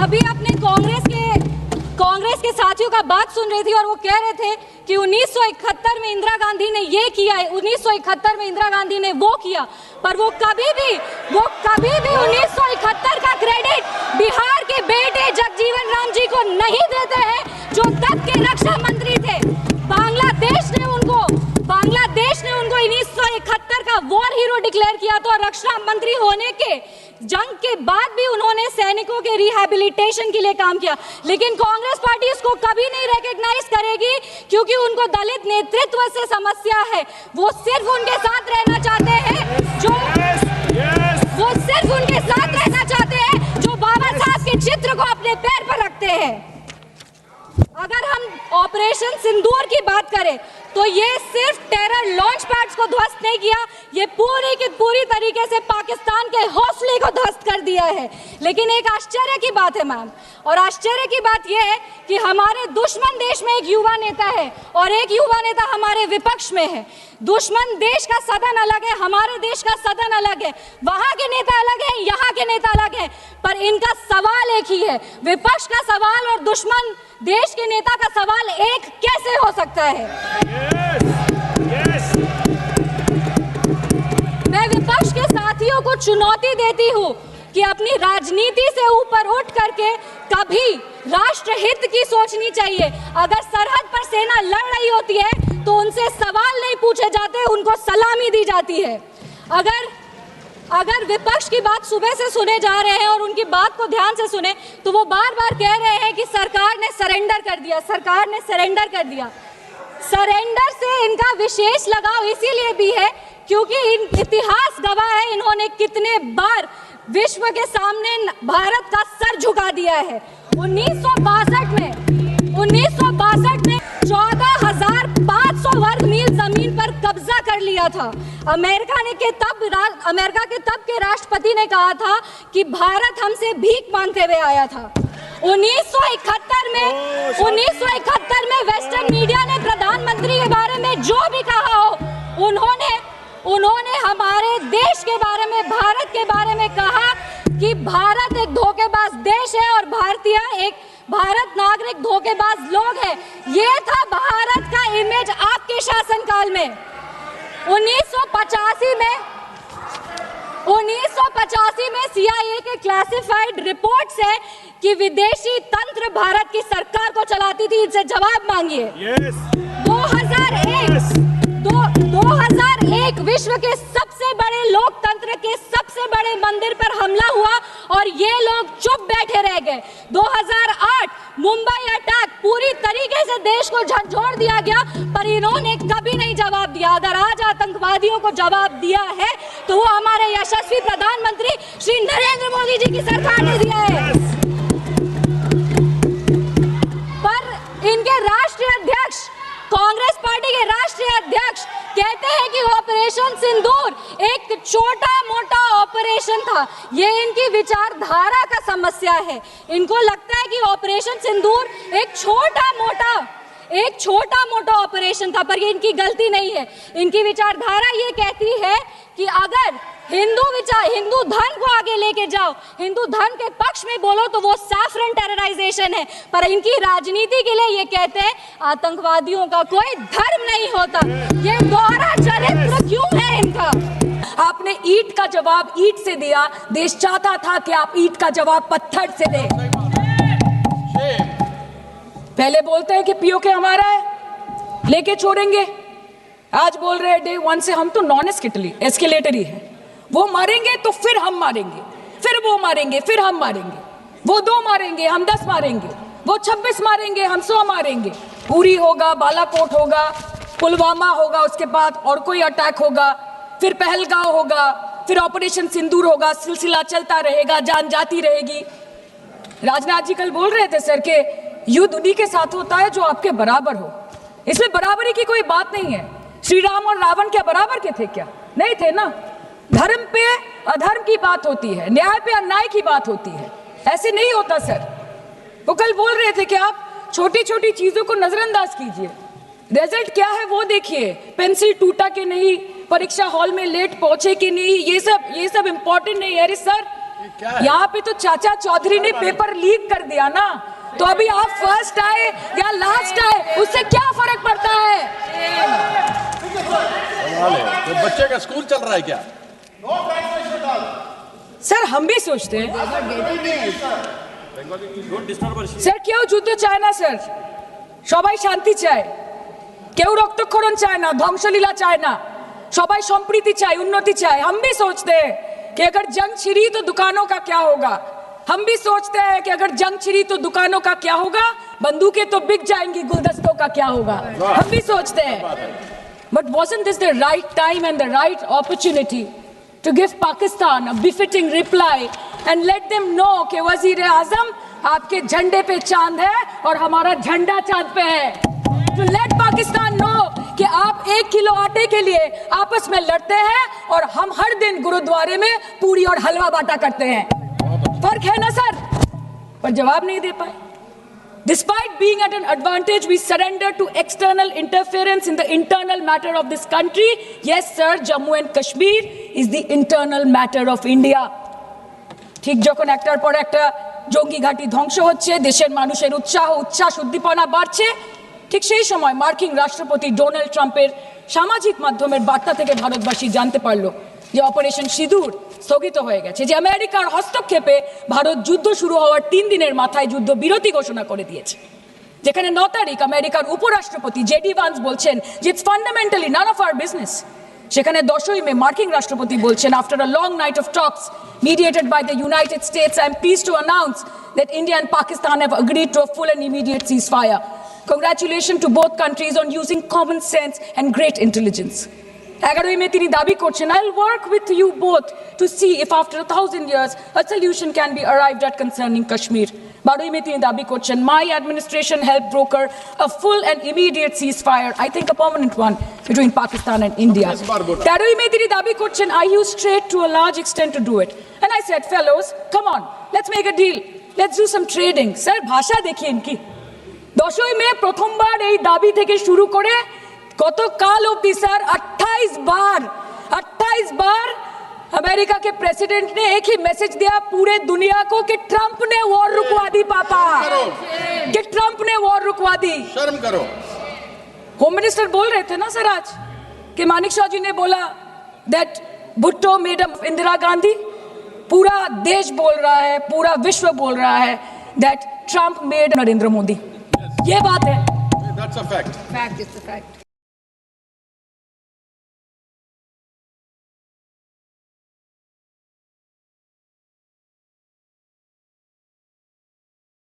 अभी अपने कांग्रेस के साथियों का बात सुन रही थी और वो कह रहे थे कि 1971 में इंदिरा गांधी ने ये किया है, 1971 में इंदिरा गांधी ने वो किया, पर वो कभी भी 1971 का क्रेडिट बिहार के बेटे जगजीवन राम जी को नहीं देते हैं, जो तब के रक्षा मंत्री थे। बांग्लादेश ने उनको 1971 का वॉर हीरो डिक्लेयर किया था और रक्षा मंत्री होने के जंग के बाद भी उन्होंने सैनिकों के रिहैबिलिटेशन के लिए काम किया। लेकिन कांग्रेस पार्टी इसको कभी नहीं रिकॉग्नाइज करेगी, क्योंकि उनको दलित नेतृत्व से समस्या है। वो सिर्फ उनके साथ रहना चाहते हैं जो बाबा साहब के चित्र को अपने पैर पर रखते हैं। अगर हम ऑपरेशन सिंदूर की बात करें तो ये सिर्फ टेरर लॉन्च पैड्स को ध्वस्त नहीं किया, ये पूरी की पूरी तरीके से पाकिस्तान के हौसले को ध्वस्त कर दिया है। लेकिन एक आश्चर्य की बात है मैम, और आश्चर्य की बात यह है कि हमारे दुश्मन देश में एक युवा नेता है और एक युवा नेता हमारे विपक्ष में है। दुश्मन देश का सदन अलग है, हमारे देश का सदन अलग है, वहां के नेता अलग है, यहाँ के नेता अलग है, पर इनका सवाल एक ही है। विपक्ष का सवाल और दुश्मन देश के नेता का सवाल एक कैसे हो सकता है? मैं विपक्ष के साथियों को चुनौती देती हूँ कि अपनी राजनीति से ऊपर उठ करके कभी राष्ट्र हित की सोचनी चाहिए। अगर सरहद पर सेना लड़ रही होती है तो उनसे सवाल नहीं पूछे जाते, उनको सलामी दी जाती है। अगर विपक्ष की बात सुबह से सुने जा रहे हैं और उनकी बात को ध्यान से सुने तो वो बार बार कह रहे हैं कि सरकार ने सरेंडर कर दिया, सरकार ने सरेंडर कर दिया। सरेंडर से इनका विशेष लगाव इसीलिए भी है क्योंकि इतिहास गवाह है इन्होंने कितने बार विश्व के सामने भारत का सर झुका दिया है। 1962 में 14,500 वर्ग मील जमीन पर कब्जा कर लिया था। अमेरिका के तब के राष्ट्रपति ने कहा था कि भारत हमसे भीख मांगते हुए आया था। 1971 में वेस्टर्न मीडिया ने प्रधानमंत्री के बारे में जो भी कहा हो, उन्होंने हमारे देश के बारे में, भारत के बारे में कहा कि भारत एक धोखेबाज देश है और भारत नागरिक धोखेबाज लोग हैं। ये था भारत का इमेज आपके शासनकाल में। 1985 में CIA के क्लासिफाइड रिपोर्ट्स है कि विदेशी तंत्र भारत की सरकार को चलाती थी। इनसे जवाब मांगिए। 2001 विश्व के सबसे बड़े लोकतंत्र के सबसे बड़े मंदिर पर हमला हुआ और ये लोग चुप बैठे रह गए। 2008 मुंबई अटैक, पूरी तरीके से देश को झंझोड़ दिया गया, पर इन्होंने कभी नहीं जवाब दिया। अगर आज आतंकवादियों को जवाब दिया है तो वो हमारे यशस्वी प्रधानमंत्री श्री नरेंद्र मोदी जी की सरकार ने दिया है। पर इनके राष्ट्रीय अध्यक्ष, कांग्रेस पार्टी के राष्ट्रीय अध्यक्ष कहते हैं कि ऑपरेशन सिंदूर एक छोटा मोटा ऑपरेशन था। ये इनकी विचारधारा का समस्या है। इनको लगता है कि ऑपरेशन सिंदूर एक छोटा मोटा ऑपरेशन था, पर ये इनकी गलती नहीं है। इनकी विचारधारा ये कहती है कि अगर हिंदू धर्म को आगे लेके जाओ, हिंदू धर्म के पक्ष में बोलो तो वो सैफरन टेरराइजेशन है, पर इनकी राजनीति के लिए ये कहते हैं आतंकवादियों का कोई धर्म नहीं होता। ये दोहरा चरित्र क्यों है इनका? आपने ईंट का जवाब ईंट से दिया, देश चाहता था कि आप ईंट का जवाब पत्थर से दें। पहले बोलते हैं कि पीओके हमारा है, लेके छोड़ेंगे, आज बोल रहे हैं डे 1 से हम तो नॉन एस्केलेटरी है। वो मारेंगे तो फिर हम मारेंगे, फिर वो मारेंगे, फिर हम मारेंगे, वो 2 मारेंगे, हम 10 मारेंगे, वो 26 मारेंगे, हम 100 मारेंगे। उरी होगा, बालाकोट होगा, पुलवामा होगा, उसके बाद और कोई अटैक होगा, फिर पहलगांव होगा, फिर ऑपरेशन सिंदूर होगा, सिलसिला चलता रहेगा, जान जाती रहेगी। राजनाथ जी कल बोल रहे थे सर के युद्ध उन्हीं के साथ होता है जो आपके बराबर हो। इसमें बराबरी की कोई बात नहीं है। श्री राम और रावण क्या बराबर के थे क्या? नहीं थे ना। धर्म पे अधर्म की बात होती है, न्याय पे अन्याय की बात होती है, ऐसे नहीं होता सर। वो कल बोल रहे थे कि आप छोटी छोटी चीजों को नजरअंदाज कीजिए, रिजल्ट क्या है वो देखिए। पेंसिल टूटा कि नहीं, परीक्षा हॉल में लेट पहुंचे कि नहीं, ये सब इंपॉर्टेंट नहीं है। अरे सर, यहाँ पे तो चाचा चौधरी ने पेपर लीक कर दिया ना, तो अभी आप फर्स्ट आए या लास्ट आए उससे क्या फर्क पड़ता है? तो बच्चे का स्कूल चल रहा है क्या? सर हम भी सोचते हैं স্যার কেউ যুদ্ধ চায় না স্যার, সবাই শান্তি চায়, কেউ রক্তক্ষরণ চায় না, ধ্বংসলীলা চায় না, সবাই সম্প্रीति চায়, उन्नति चाहे। हम भी सोचते हैं कि अगर जंग छिड़ी तो दुकानों का क्या होगा, हम भी सोचते हैं कि अगर जंग छिड़ी तो दुकानों का क्या होगा, बंदूकें तो बिक जाएंगी, गुलदस्तों का क्या होगा, हम भी सोचते हैं। But wasn't this the right time and the right opportunity to give Pakistan a befitting reply and let them know कि वज़ीर-ए-आज़म आपके झंडे पे चांद है और हमारा झंडा चांद पे है। To let Pakistan know कि आप 1 किलो आटे के लिए आपस में लड़ते हैं और हम हर दिन गुरुद्वारे में पूरी और हलवा बांटा करते हैं। फर्क है ना सर? पर जवाब नहीं दे पाए। Despite being at an advantage, we surrender to external interference in the internal matter of this country. Yes, sir, Jammu and Kashmir is the internal matter of India. ঠিক যখন একটার পর একটা জঙ্গি ঘাঁটি ধ্বংস হচ্ছে, দেশের মানুষের উচ্ছ্বাস উদ্দীপনা বাড়ছে, ঠিক সেই সময় মার্কিন রাষ্ট্রপতি ডোনাল্ড ট্রাম্পের সামাজিক মাধ্যমের বার্তা থেকে ভারতবাসী জানতে পারলো যে অপারেশন সিঁদুর স্থগিত হয়ে গেছে, যে আমেরিকার হস্তক্ষেপে ভারত যুদ্ধ শুরু হওয়ার 3 দিনের মাথায় যুদ্ধ বিরতি ঘোষণা করে দিয়েছে, যেখানে 9 তারিখ আমেরিকার উপরাষ্ট্রপতি জেডি ভান্স বলছেন যে it's fundamentally none of our business, সেখানে 10ই মে মার্কিন রাষ্ট্রপতি বলছেন after a long night of talks mediated by the United States, I am pleased to announce that India and Pakistan have agreed to a full and immediate ceasefire. Congratulations to both countries on using common sense and great intelligence. 11ই মে তিনি দাবি করছেন I'll work with you both to see if after 1000 years a solution can be arrived at concerning Kashmir. 12ই মে তিনি দাবি করছেন my administration helped broker a full and immediate ceasefire, I think a permanent one, between Pakistan and India. 13ই মে তিনি দাবি করছেন I used trade to a large extent to do it. And I said, fellows, come on, let's make a deal. Let's do some trading. Sir, ভাষা দেখিয়েন কি? 10ই মে প্রথমবার এই দাবি থেকে শুরু করে গতকাল অবধি স্যার 28 बार अमेरिका के प्रेसिडेंट ने एक ही मैसेज दिया पूरे दुनिया को कि ट्रंप ने वॉर रुकवा दी पापा, कि ट्रंप ने वॉर रुकवा दी। शर्म करो। होम मिनिस्टर बोल रहे थे ना सर आज कि मानिक शाह जी ने बोला दैट भुट्टो मेड इंदिरा गांधी, पूरा देश बोल रहा है, पूरा विश्व बोल रहा है that Trump made Narendra Modi. ये बात है। That's a fact. Fact is the fact.